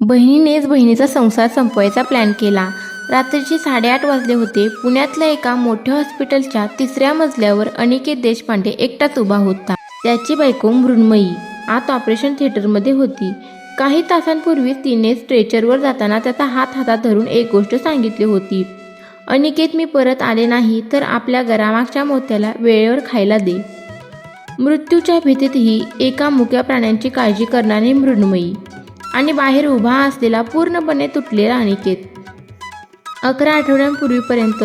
बहिणीनेच बहिणीचा संसार संपवायचा प्लॅन केला. रात्रीचे 8:30 वाजले होते. पुण्यातल्या एका मोठ्या हॉस्पिटलच्या 3ऱ्या मजल्यावर अनिकेत देशपांडे एकटाच उभा होता. त्याची बायको मृण्मयी आत ऑपरेशन थिएटरमध्ये होती. काही तासांपूर्वी तिने स्ट्रेचरवर जाताना त्याचा हात हातात धरून एक गोष्ट सांगितली होती, अनिकेत, मी परत आले नाही तर आपल्या घरामागच्या मोत्याला वेळेवर खायला दे. मृत्यूच्या भीतीतही एका मुक्या प्राण्यांची काळजी करणारी मृण्मयी आणि बाहेर उभा असलेला पूर्णपणे तुटलेला अनिकेत. 11 आठवड्यांपूर्वीपर्यंत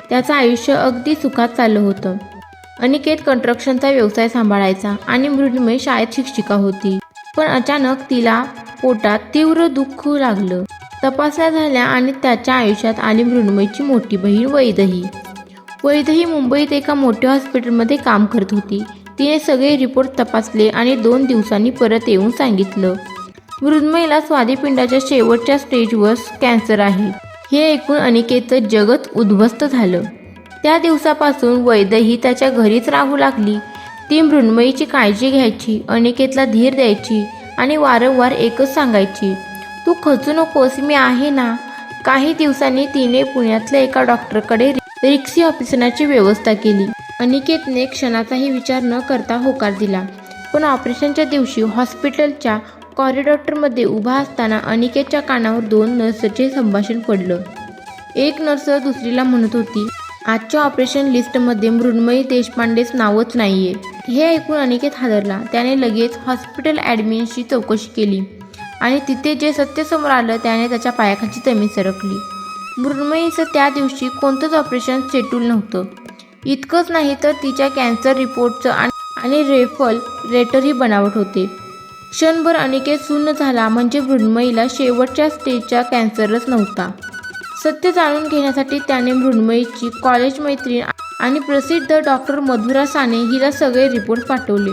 त्याचं आयुष्य अगदी सुखात चाललं होतं. अनिकेत कन्स्ट्रक्शनचा व्यवसाय सांभाळायचा आणि मृण्मयी शाळेत शिक्षिका होती. पण अचानक तिला पोटात तीव्र दुःख लागलं. तपासण्या झाल्या आणि त्याच्या आयुष्यात आली मृण्मयीची मोठी बहीण वैदेही. वैदेही मुंबईत एका मोठ्या हॉस्पिटलमध्ये काम करत होती. तिने सगळे रिपोर्ट तपासले आणि 2 दिवसांनी परत येऊन सांगितलं, मृण्मयीला स्वादिपिंडाच्या शेवटच्या स्टेजवर कॅन्सर आहे. हे ऐकून अनिकेतचं जगत उद्ध्वस्त झालं. त्या दिवसापासून वैदेही त्याच्या घरीच राहू लागली. ती मृण्मयीची काळजी घ्यायची, अनिकेतला धीर द्यायची आणि वारंवार एकच सांगायची, तू खचू नकोस, मी आहे ना. काही दिवसांनी तिने पुण्यातल्या एका डॉक्टरकडे रिक्सी ऑपरेशनाची व्यवस्था केली. अनिकेतने क्षणाचाही विचार न करता होकार दिला. पण ऑपरेशनच्या दिवशी हॉस्पिटलच्या कॉरिडॉरमध्ये उभा असताना अनिकेतच्या कानावर 2 नर्सचे संभाषण पडलं. एक नर्स दुसरीला म्हणत होती, आजच्या ऑपरेशन लिस्टमध्ये मृण्मयी देशपांडेच नावच नाहीये. हे ऐकून अनिकेत हादरला. त्याने लगेच हॉस्पिटल ॲडमिनशी चौकशी केली आणि तिथे जे सत्य समोर आलं त्याने त्याच्या पायाखालची जमीन सरकली. मृण्मयीचं त्या दिवशी कोणतंच ऑपरेशन शेड्यूल नव्हतं. इतकंच नाही तर तिच्या कॅन्सर रिपोर्टचं आणि रेफरल लेटरही बनावट होते. क्षणभर अनिकेत शून्य झाला. म्हणजे मृण्मयीला शेवटच्या स्टेजचा कॅन्सरच नव्हता. सत्य जाणून घेण्यासाठी त्याने मृण्मयीची कॉलेज मैत्रीण आणि प्रसिद्ध डॉक्टर मधुरा साने हिला सगळे रिपोर्ट पाठवले.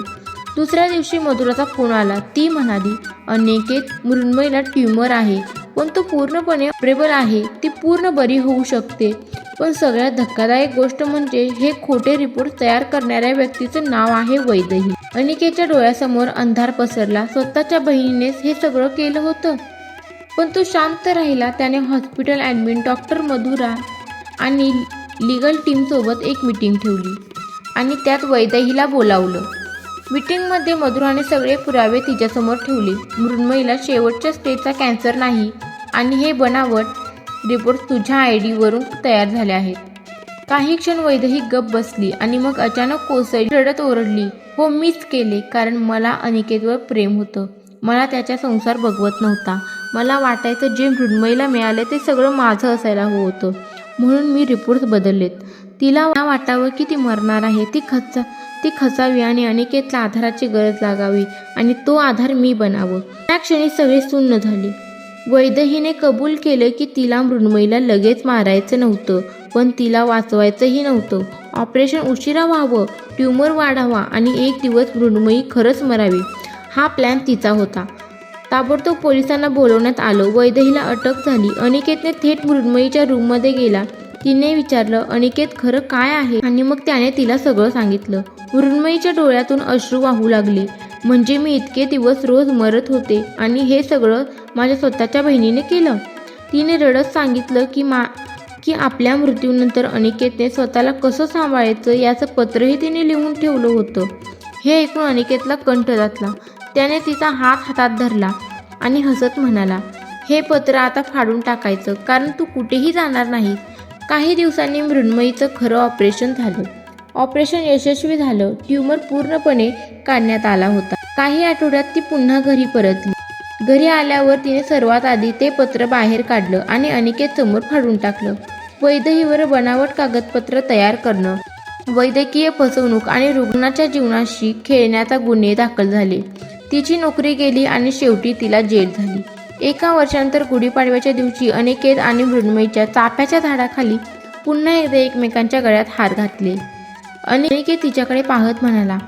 दुसऱ्या दिवशी मधुराचा फोन आला. ती म्हणाली, अनिकेत, मृण्मयीला ट्यूमर आहे, पण तो पूर्णपणे ऑपरेबल आहे. ती पूर्ण बरी होऊ शकते. पण सगळ्यात धक्कादायक गोष्ट म्हणजे हे खोटे रिपोर्ट तयार करणाऱ्या व्यक्तीचं नाव आहे वैदेही. अनिकेतच्या डोळ्यासमोर अंधार पसरला. स्वतःच्या बहिणीनेच हे सगळं केलं होतं. पण तो शांत राहिला. त्याने हॉस्पिटल ॲडमिन डॉक्टर मधुरा आणि लीगल टीमसोबत एक मीटिंग ठेवली आणि त्यात वैदेहीला बोलावलं. मीटिंगमध्ये मधुराने सगळे पुरावे तिच्यासमोर ठेवले. मृण्मयीला शेवटच्या स्टेजचा कॅन्सर नाही आणि हे बनावट रिपोर्ट तुझ्या आयडीवरून तयार झाले आहेत. काही क्षण वैदेही गप्प बसली आणि मग अचानक कोसळली, रडत ओरडली, हो, मीच केले. कारण मला अनिकेतवर प्रेम होतं. मला त्याचा संसार बघवत नव्हता. मला वाटायचं जे मृण्मयीला मिळाले ते सगळं माझं असायला हवं होतं. म्हणून मी रिपोर्ट्स बदललेत. तिला वाटावं की ती मरणार आहे. ती खचावी आणि अनिकेतला आधाराची गरज लागावी आणि तो आधार मी बनावं. त्या क्षणी सगळे शून्य झाले. वैदेहीने कबूल केलं की तिला मृण्मयीला लगेच मारायचं नव्हतं, पण तिला वाचवायचंही नव्हतं. ऑपरेशन उशिरा व्हावं, ट्यूमर वाढावा आणि एक दिवस मृण्मयी खरंच मरावी, हा प्लॅन तिचा होता. ताबडतोब पोलिसांना बोलवण्यात आलं. वैदेहीला अटक झाली. अनिकेतने थेट मृण्मयीच्या रूममध्ये गेला. तिने विचारलं, अनिकेत, खरं काय आहे? आणि मग त्याने तिला सगळं सांगितलं. मृण्मयीच्या डोळ्यातून अश्रू वाहू लागले. म्हणजे मी इतके दिवस रोज मरत होते आणि हे सगळं माझ्या स्वतःच्या बहिणीने केलं. तिने रडत सांगितलं की आपल्या मृत्यूनंतर अनिकेतने स्वतःला कसं सांभाळायचं याचं पत्रही तिने लिहून ठेवलं होतं. हे ऐकून अनिकेतला कंठ दाटला. त्याने तिचा हात हातात धरला आणि हसत म्हणाला, हे पत्र आता फाडून टाकायचं, कारण तू कुठेही जाणार नाही. काही दिवसांनी मृण्मयीचं खरं ऑपरेशन झालं. ऑपरेशन यशस्वी झालं. ट्यूमर पूर्णपणे काढण्यात आला होता. काही आठवड्यात ती पुन्हा घरी परतली. घरी आल्यावर तिने सर्वात आधी ते पत्र बाहेर काढलं आणि अनिकेत समोर फाडून टाकलं. वैदेहीवर बनावट कागदपत्र तयार करणं, वैद्यकीय फसवणूक आणि रुग्णाच्या जीवनाशी खेळण्याचा गुन्हे दाखल झाले. तिची नोकरी गेली आणि शेवटी तिला जेल झाली. 1 वर्षानंतर गुढीपाडव्याच्या दिवशी अनिकेत आणि मृण्मयीच्या चाफ्याच्या झाडाखाली पुन्हा एकदा एकमेकांच्या गळ्यात हार घातले. अनिकेत तिच्याकडे पाहत म्हणाला,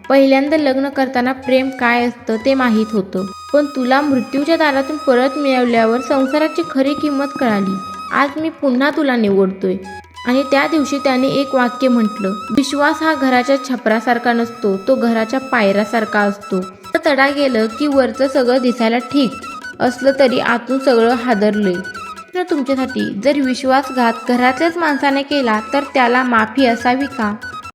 पहिल्यांदा लग्न करताना प्रेम काय असतं ते माहीत होतं, पण तुला मृत्यूच्या दारातून परत मिळवल्यावर संसाराची खरी किंमत कळाली. आज मी पुन्हा तुला निवडतोय. आणि त्या दिवशी त्याने एक वाक्य म्हटलं, विश्वास हा घराच्या छपरासारखा नसतो, तो घराच्या पायऱ्यासारखा असतो. तडा गेलं की वरचं सगळं दिसायला ठीक असलं तरी आतून सगळं हादरलंय. तुमच्यासाठी जर विश्वासघात घरातल्याच माणसाने केला तर त्याला माफी असावी का?